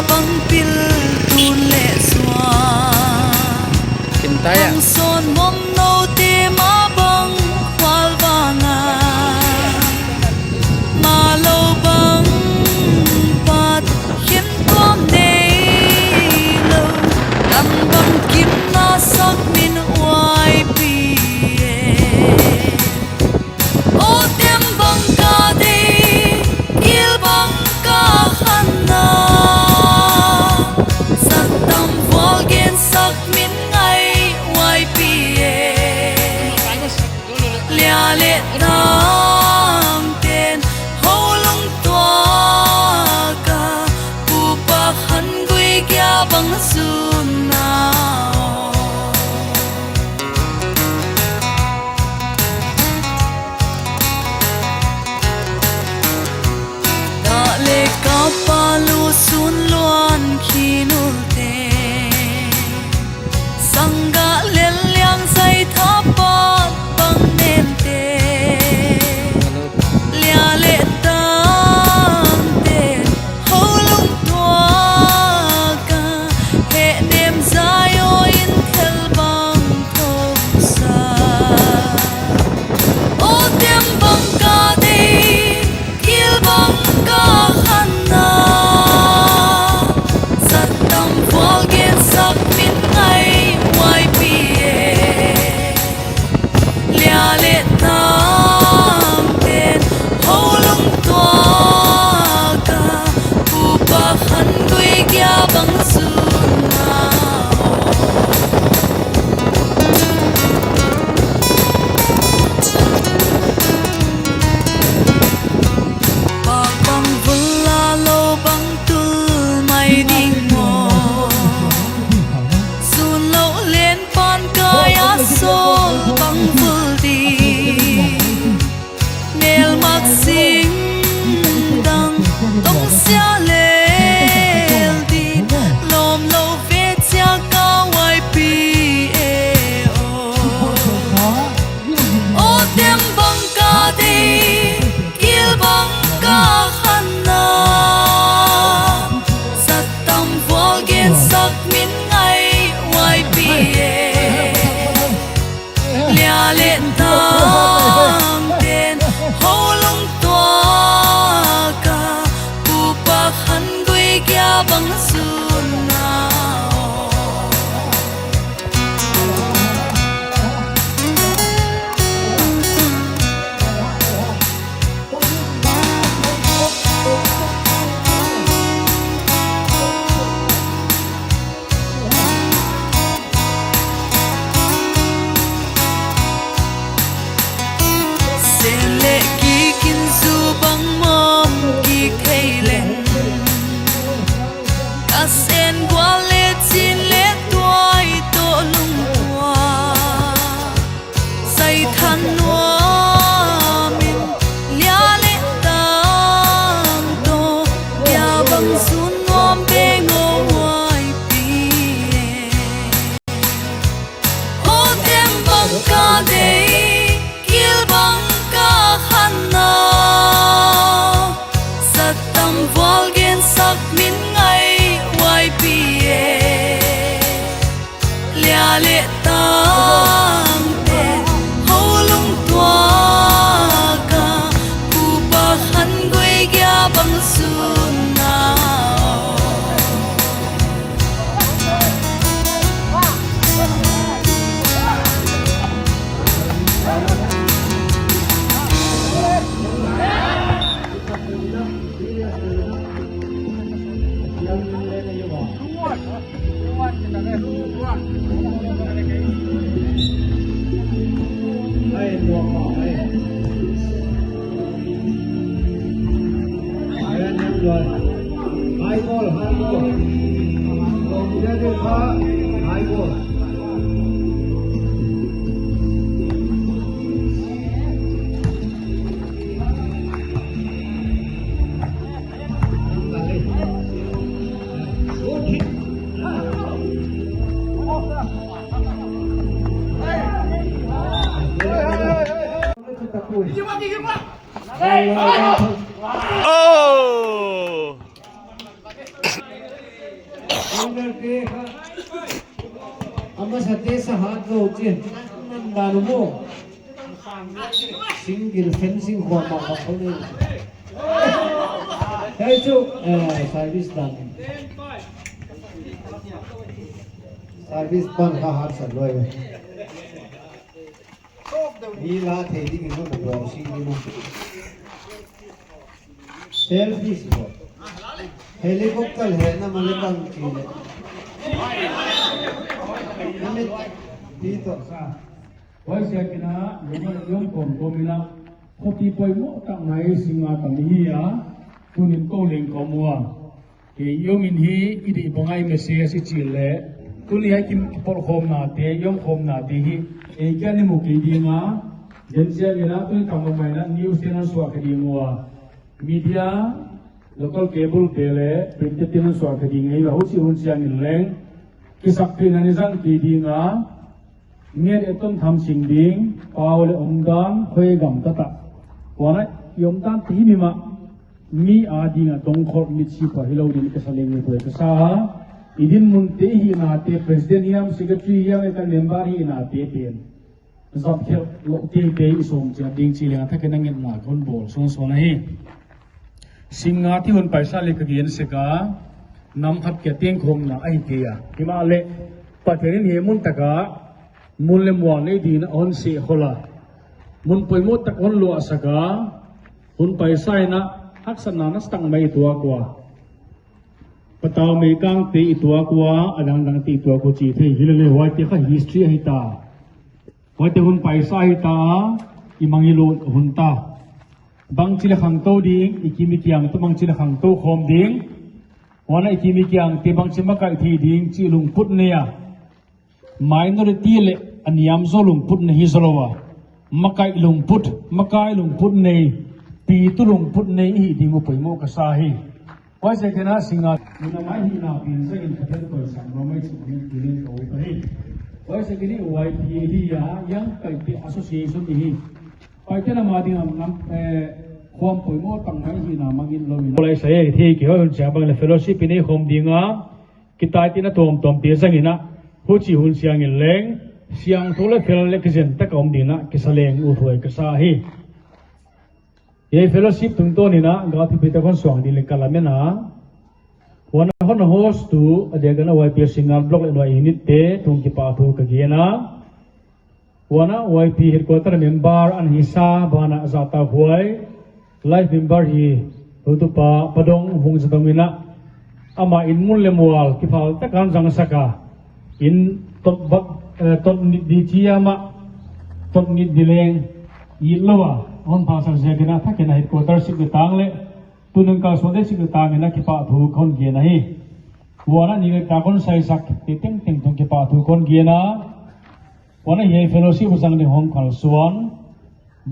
băng pil tuôn lệ xóa băng son mong nâu tê má băng khoal vanga mà lâu băng bát khiến con này lâu đâm băng kim na sắc min oai pi ô tem băng ca đi il băng ca khana lệ tam tên hô lung toa ca bu pa khăn gui kia băng sun nào đã lệ ca pa lu sun luan khi nul te sangga len liang say tháp pa băng nem lệ tam tên hô lung toa ca bu pa khăn gui kia băng sun nào sen qua lệ chín lệ toai to lung toa say than noa min lia lệ tam to ya băng sun noam be ngô hoài pi ô tem băng ca day kil băng ca khana sat tam vol gen sak min lệ tam tên hô lung toa ca bu pa khăn gui kia băng sun nào rồi, ai có Oh! Ama sa tesa hat go chen nan mo single fencing ko ma ko ni hey chu service ban ka har sa loi ni la the di no na do si ni mo selfish ho helicopter hai na malekang chile dito sa wai se kina yong kom komina khopi poi mo ta ngai singa ta ni ya tunin ko leng ko mo ke yong in hi idi bongai me se si chile tuni ha kim por khom na te yong khom na ti hi e kya ni mo ki di nga jen sia ni na tu kam mai na news na swa ka di mo media local cable tele print tin swa ka di ngai la ho si hun sia ni leng kisak pinanizan kidinga mian etom tham sing ding paule omdang khoi gam tata wana yomdan ti mima mi adinga dongkhor mi chi pa hilo din ka saleng ni ka sa idin mun te hi na te president yam secretary yam ka member hi na te pen zap khel lo te te isom cha ding chi lenga tha kenang en na kon bol son son hi singa ti hun paisa le ka gen se ka nam khat ke teng khom na ai ke ya kima le patherin he mun taka mun le mo nei din on se khola mun poimo tak on lo asaka hun paisa na haksan na stang mai tua kwa pataw me kang te tua kwa adang dang ti tua ko chi the hilale wa te kha history hi ta wa te hun paisa hi ta imangi lo hun ta bang chile khang to ding ikimi kyang to bang chile khang to khom ding wana ikimi kyang te bang chima kai thi ding chi lung put ne ya minority le aniam zo lung put ne hi zolowa makai lung put ne pi tu lung put ne hi ding mo poimo ka sa hi wa se kana singa na mai hi na pin se in ka ko sam ro mai chi ni kilin ko ka hi wa se kini YP hi ya yang kai te association hi pai te na ma ding nam khom poimo tang mai hi na mangin lo ni lai sai thi ki ho cha bang le fellowship ni khom dinga kitai ti na tom te sangina hu chi hun siang in leng siang thole fel le kizen ta kom dina kisaleng u thoi ka sa hi ye fellowship tung to ni na ga thi pe ta kon swang di le kalamena wana hon host tu adega na YP singal block le no unit te tung ki pa thu ka giena wana YP headquarter member an hisa bana azata huai life member hi utupa padong hung satamina ama in mun le mual ki phal ta kan jang saka in tot di chiama tot ni dileng yilowa on pa sa jegena tha kena headquarter sik tang le tunung ka so de sik tang na ki pa thu khon ge na hi wana ni ta kon sai sak te teng teng thong ki pa thu kon ge na wana ye fellowship usang ni hong khal suan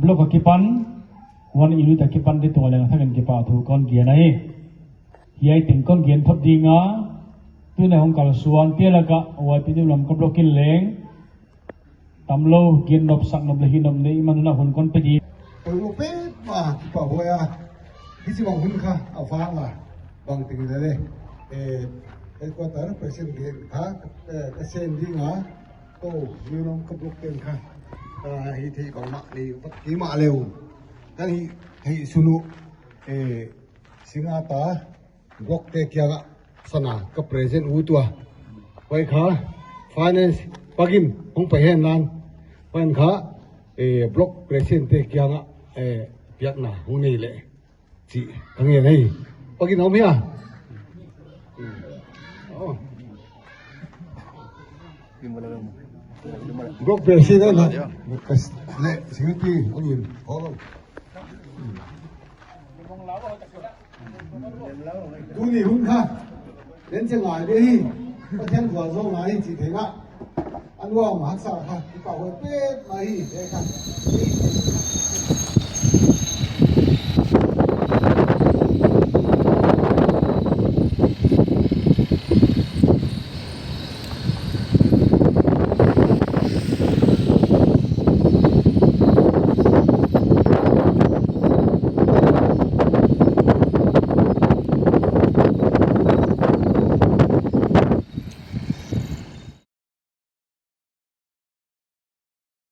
blok ki pan wan ilu ta ki pan de to le na thakan ki pa thu kon ge na hi hiai ting kon gen thot dinga tu na hong kal suan te la ka wa ti lam ka blokin leng tamlo gen nop sak nop le hi nom nei man na hun kon pe di tôi lúc bé mà bảo hồi cái gì bằng hun kha ở phang mà bằng tình thế này cái quan tới phải xem cái sen đi ngã tô như nó cấp lúc tiền kha thì bằng mạng thì bất kỳ mạng liều cái thì sunu singata gok te kya sana ka present u tua vai kha finance pagin hong pa hen nan wan kha block present te kya nga piak na hu nei le chi ang ye nei pagin om ya block present na kas le singti onin holo tu ni hun kha đến chừng ngài đi có thêm vừa rồi ngài chỉ thấy ngạ ăn uống mà sắc ha thì bảo vệ bê mà hi để khăn